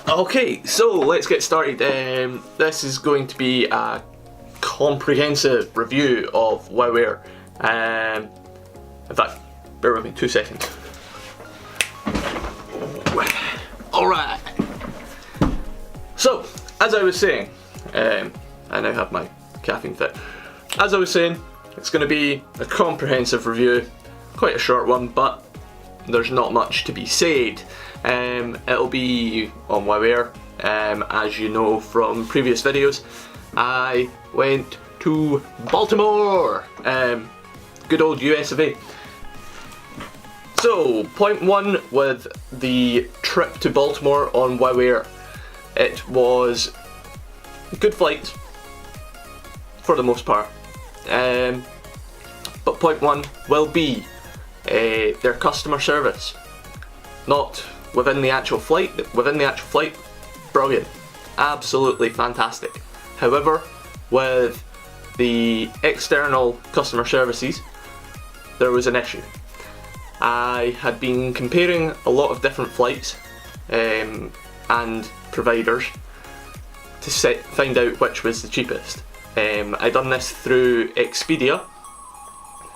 Okay, so let's get started. This is going to be a comprehensive review of WOWAir. In fact, bear with me 2 seconds. Alright. So, as I was saying, I now have my caffeine fit. As I was saying, it's going to be a comprehensive review, quite a short one, but there's not much to be said. It'll be on WOWAir. As you know from previous videos, I went to Baltimore, good old US of A. So, point one with the trip to Baltimore on WOWAir. It was a good flight, for the most part. But point one will be their customer service. Not within the actual flight. Within the actual flight, brilliant, absolutely fantastic. However, with the external customer services, there was an issue. I had been comparing a lot of different flights and providers to find out which was the cheapest. I done this through Expedia,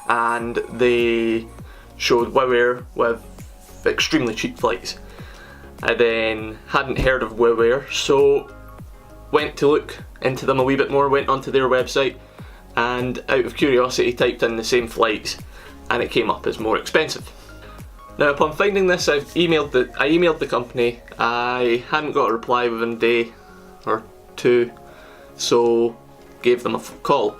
and they showed WOWAir with extremely cheap flights. I then hadn't heard of WOWAir, so went to look into them a wee bit more, went onto their website, and out of curiosity typed in the same flights, and it came up as more expensive. Now, upon finding this, I emailed the company. I hadn't got a reply within a day or two, so gave them a call.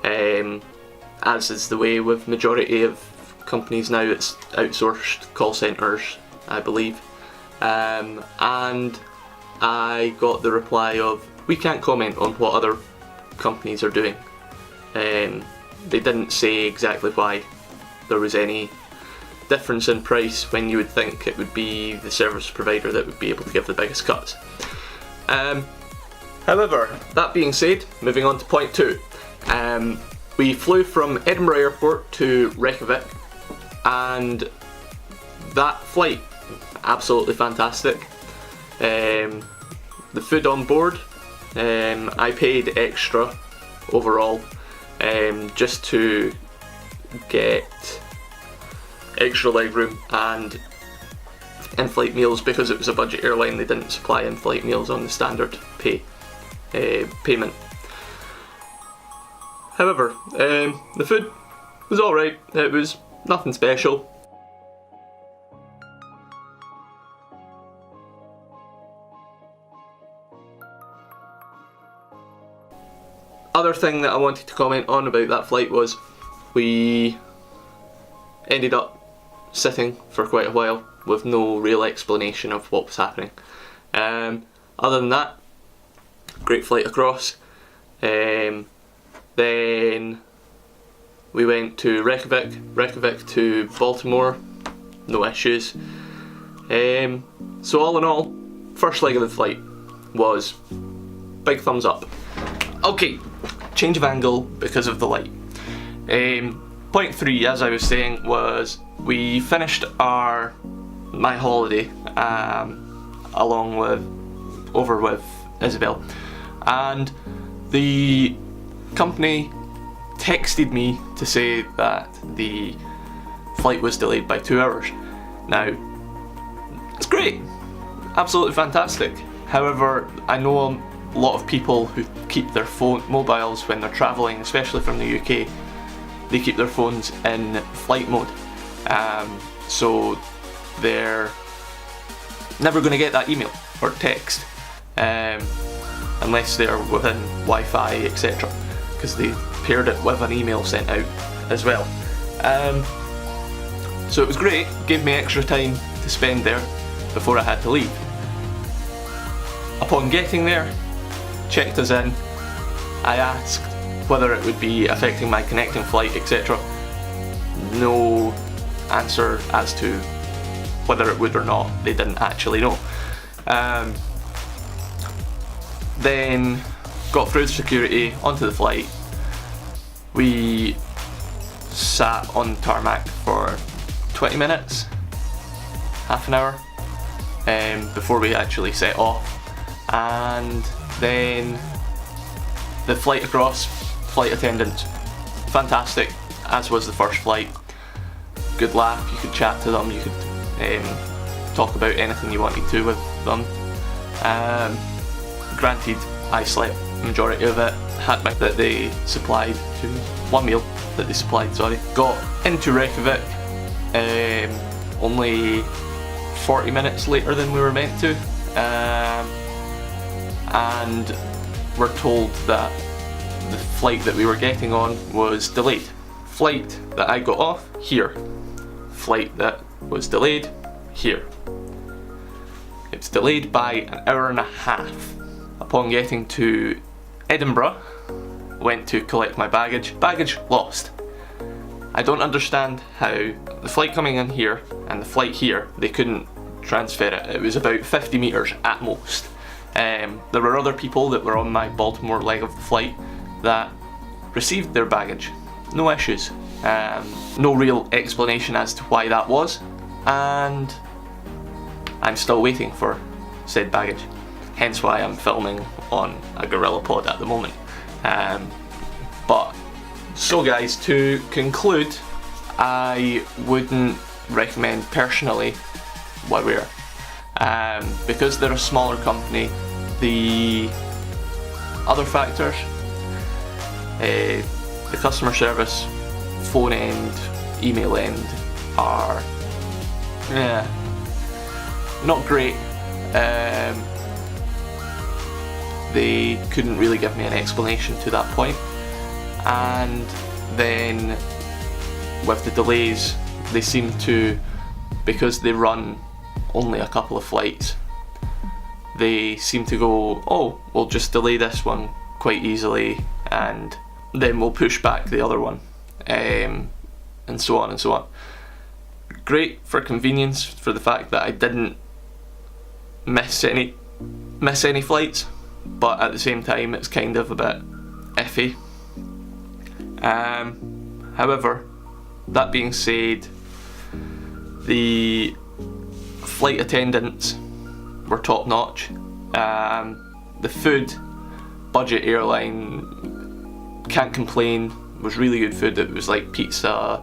As is the way with majority of companies now, it's outsourced call centres, I believe. And I got the reply of, we can't comment on what other companies are doing. They didn't say exactly why there was any difference in price when you would think it would be the service provider that would be able to give the biggest cuts. However, that being said, moving on to point two. We flew from Edinburgh Airport to Reykjavik, and that flight, absolutely fantastic. The food on board, I paid extra overall just to get extra legroom and in-flight meals. Because it was a budget airline, they didn't supply in-flight meals on the standard payment. However, the food was alright, it was nothing special. Other thing that I wanted to comment on about that flight was we ended up sitting for quite a while with no real explanation of what was happening. Other than that, great flight across. Then we went to Reykjavik to Baltimore, no issues. So all in all, first leg of the flight was big thumbs up. Okay, change of angle because of the light. Point three, as I was saying, was we finished my holiday over with Isabel, and the company texted me to say that the flight was delayed by 2 hours. Now, it's great, absolutely fantastic. However, I know a lot of people who keep their mobiles when they're travelling, especially from the UK. They keep their phones in flight mode, so they're never going to get that email or text unless they're within Wi-Fi, etc., because they paired it with an email sent out as well. So it was great, gave me extra time to spend there before I had to leave. Upon getting there, checked us in, I asked whether it would be affecting my connecting flight, etc. No answer as to whether it would or not. They didn't actually know. Then got through security, onto the flight. We sat on tarmac for 20 minutes, half an hour, before we actually set off. And then the flight across, flight attendants, fantastic, as was the first flight. Good laugh, you could chat to them, you could talk about anything you wanted to with them. Granted, I slept the majority of it, had my that they supplied to one meal that they supplied, sorry. Got into Reykjavik only 40 minutes later than we were meant to, and we're told that the flight that we were getting on was delayed. Flight that I got off, here. Flight that was delayed, here. It's delayed by an hour and a half. Upon getting to Edinburgh, went to collect my baggage. Baggage lost. I don't understand how the flight coming in here and the flight here, they couldn't transfer it. It was about 50 metres at most. There were other people that were on my Baltimore leg of the flight that received their baggage. No issues. No real explanation as to why that was, and I'm still waiting for said baggage. Hence why I'm filming on a GorillaPod at the moment. But so guys, to conclude, I wouldn't recommend personally WOWAir. Because they're a smaller company, the other factors, the customer service, phone end, email end are not great. They couldn't really give me an explanation to that point, and then with the delays, they seem to, because they run only a couple of flights, they seem to go, oh, we'll just delay this one quite easily and then we'll push back the other one, and so on and so on. Great for convenience, for the fact that I didn't miss any flights, but at the same time it's kind of a bit iffy. However, that being said, the flight attendants were top notch. The food, budget airline, can't complain, was really good food. It was like pizza,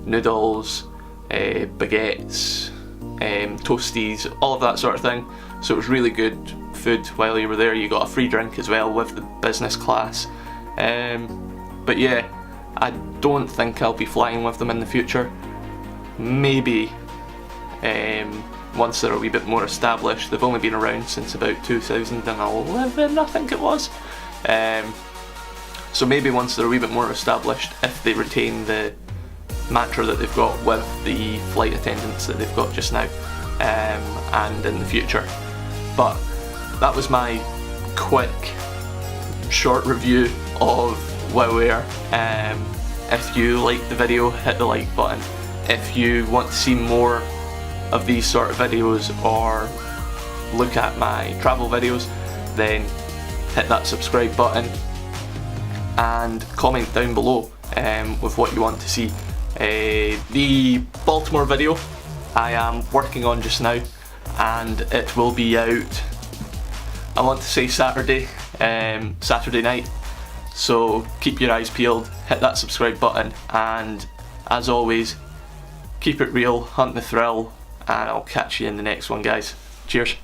noodles, baguettes, toasties, all of that sort of thing. So it was really good food while you were there. You got a free drink as well with the business class. But yeah, I don't think I'll be flying with them in the future. Maybe once they're a wee bit more established. They've only been around since about 2011, I think it was. So maybe once they're a wee bit more established, if they retain the mantra that they've got with the flight attendants that they've got just now, and in the future. But that was my quick, short review of WOWAir. If you liked the video, hit the like button. If you want to see more of these sort of videos or look at my travel videos, then hit that subscribe button and comment down below with what you want to see. The Baltimore video I am working on just now, and it will be out, I want to say Saturday night. So keep your eyes peeled, hit that subscribe button, and as always, keep it real, hunt the thrill, and I'll catch you in the next one, guys. Cheers.